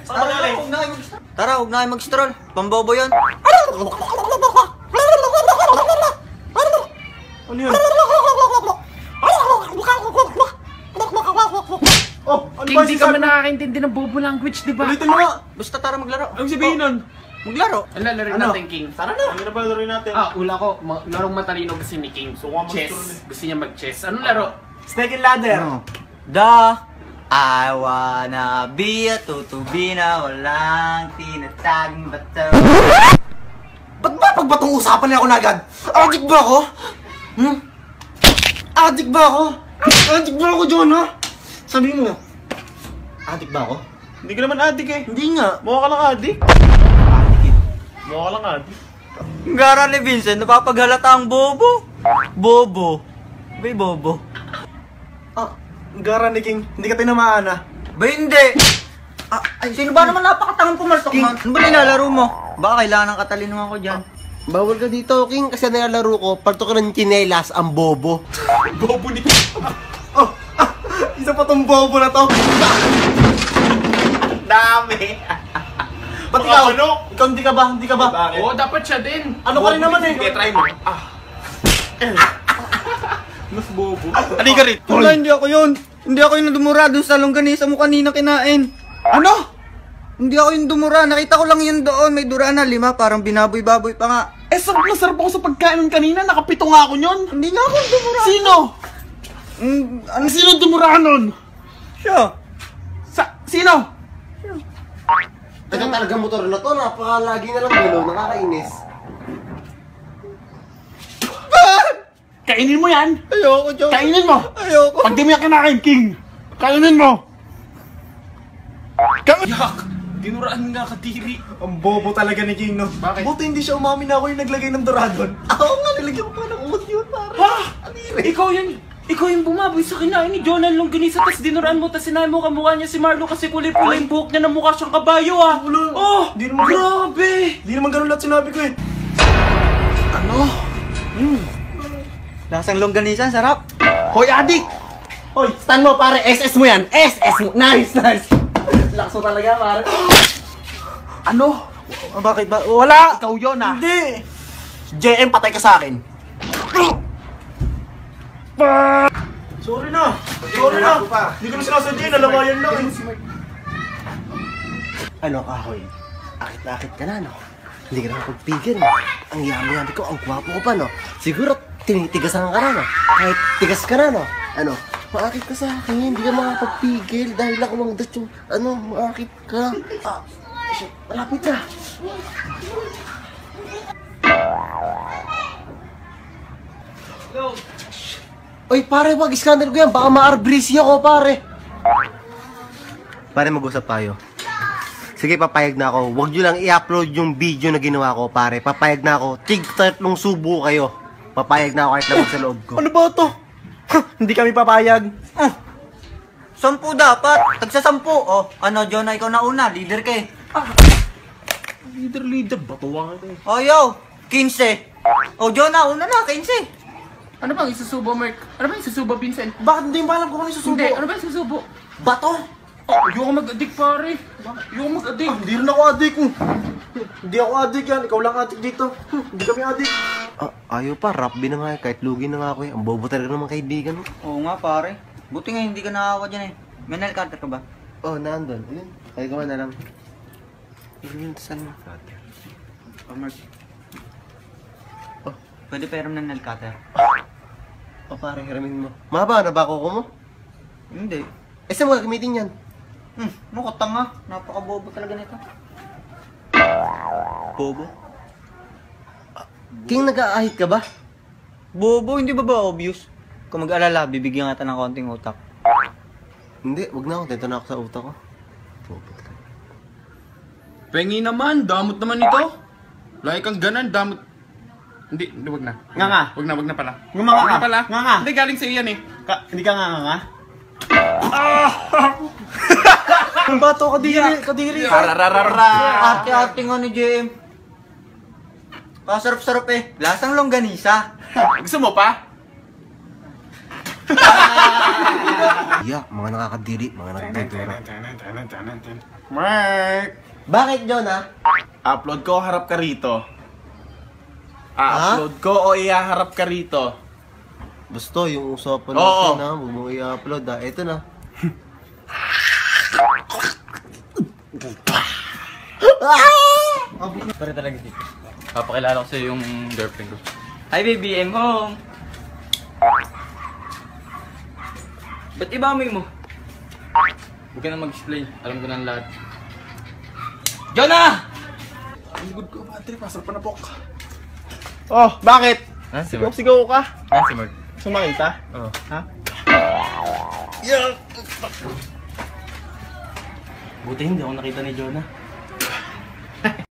Tara, huwag na kayo mag-stroll. Pambobo yan. Ano yun? Oh, ano ba Hindi ka man nakakaintindi ng bobo language, di ba? Ulitin mo nga! Basta tara maglaro. Anong sabihin nun? Maglaro. Ano laro natin, King? Tara na! Ano na ba laruin natin? Ula ko, larong matalino kasi ni King. So, Chess. mag-stroll eh. Gusto niya mag-chess. Anong laro? Snake and ladder! I wanna be a tutubi na walang tinataging bato. Ba't ba pagbatong usapan niya ako na agad? Addict ba ako? Addict ba ako? Addict ba ako, John, ha? Sabi mo. Addict ba ako? Hindi ka naman addict eh. Hindi nga. Mukha ka lang addict. Mukha ka lang addict. Gara ni Vincent, napapaghalata ang bobo. Bobo. Bay bobo. Gara ni King, hindi ka tinamaan ah. Ba hindi? Sino ba naman napakatangang pumaltok man? Ano ba nilalaro mo? Baka kailangan ng katalinuhan ko dyan. Bawal ka dito, King, kasi nilalaro ko, palto ka ng chinelas, ang bobo. Bobo ni King. Isa pa tong bobo na to. Dami. Ba't ikaw? Ano? Ikaw hindi ka ba? Hindi ka ba? Bakit? Oo, dapat siya din. Ano ka rin naman eh? Sige, try mo. Mas bobo. Ano ka rin? Wala, hindi ako yun. Hindi ako yung dumura dun sa longganisa mo kanina kinain. Ano? Hindi ako yung dumura. Nakita ko lang yun doon. May dura na 5. Parang binaboy-baboy pa nga. Eh, sarap na sarap ako sa pagkain kanina. Nakapito nga ako nyon. Hindi nga ako yung dumura. Sino? Sino dumurahan nun? Siya. Sino? Teka talaga motor na to, napakalagi na lang bilo, nakakainis. Kainin mo yan. Ayoko, John. Kainin mo. Ayoko. Pag di mo yan kinain, King. Kainin mo. Yak! Dinuraan nga kadiri. Ang bobo talaga ni King, no? Bakit? Buti hindi siya umamin na ako yung naglagay ng doradon. Ako nga, nilagyan ko pa ng umot yun, pare. Ha? Ikaw yung bumaboy sa kinain ni Jonan Longganisa, tas dinuraan mo, tas sinabi mo kamukha niya si Marlo kasi kulay-pula yung buhok niya na mukha siyang kabayo ah. Oh! Di naman Grabe! Di naman ganun lahat sinabi ko eh. Lasang longganisa, sarap. Hoy, adik! Hoy, stand mo pare, SS mo yan! SS mo! Nice, nice! Lakas mo talaga, pare. Ano? Bakit ba? Wala! Ikaw yun ah. Hindi! JM, patay ka sa akin. Sorry na! Sorry na! Hindi ko na sinasadya, nalawayan lang eh. Ano, Kahoy? Akit-akit ka na, no? Hindi ka na magpigil, no? Ang yami-yami ko, ang gwapo ko pa, no? Siguro, tinitigasan ka na, no? Kahit tigas ka na, no? Ano? Maakit ka sa akin, hindi ka makapagpigil dahil ako lang das yung, maakit ka. Shit, malapit ka. Oy, pare, wag iskandal ko yan. Baka ma-arbrisi ako, pare. Pare, mag-usap tayo. Sige, papayag na ako. Huwag nyo lang i-upload yung video na ginawa ko, pare. Papayag na ako. Tig-tatlong subo kayo. Papayag na ako kahit labag sa loob ko. Ano ba ito? Hindi kami papayag. 10 dapat. Tagsa 10. Oh, ano, Jonah, ikaw na una. Leader ka eh. Leader, batuwa nga ito eh. Oh, yo. 15. Oh, Jonah, una na, 15. Ano bang isusubo, Mark? Ano bang isusubo, Vincent? Bakit hindi mo alam kung ano yung susubo? Hindi, ano bang isusubo? Bato? Ayoko mag-addict, pare. Ayoko mag-addict. Hindi rin ako addict. Hindi ako addict yan. Ikaw lang addict dito. Hindi kami addict. Ayaw pa, rap bin na nga eh. Kahit lugi na nga ako eh. Ang bobo talaga naman kaibigan mo. Oo nga, pare. Buti nga hindi ka nakawa dyan eh. May nail cutter ka ba? Oh, nandun. Ayun. Kaya gawa na lang. Ayun, saan? Oh, Mark. Oh, pwede pairam ng nail cutter. O pare, hiramin mo. Mahaba na ba ko mo? Hindi. Eh, saan mo gagamitin yan? Mukha nga. Napaka-bobo talaga nito. Bobo? King, nag-aahit ka ba? Bobo, hindi ba obvious? Kung mag-alala, bibigyan kita ng konting utak. Hindi, wag na ako. Dito na ako sa utak ko. Bobo talaga. Pengi naman, damot naman ito. Lagi kang ganan, damot. Hindi, wag na. Nga. Wag na pala. Nganga Wag ka. na pala. Nga. Hindi, galing sa'yo yan eh. Hindi ka nga. Ang bato, kadiri. Ate-ate nga ni JM. Pasarap-sarap eh. Lasang longganisa. Gusto mo pa? Yeah, mga nakakadiri, mga nagdudura. Mark! Bakit, Jonah? Upload ko, harap ka rito. Ha? Upload ko o ihaharap ka rito? Basta, yung usapan Oo. natin ha, huwag mong i-upload ha. Ito na. Pare talaga dito. Papakilala ko sa'yo yung girlfriend ko. Hi baby, I'm home! Ba't iba amoy mo? Huwag ka na mag-explain. Alam ko na ang lahat. Jonah! Ang good ko, battery, pasok pa na po. Oh, bakit? Ah, si Mark. Sigaw ka? Ah, si Mark. Sumakita? Oo. Ha? Buti hindi ako nakita ni Jonah.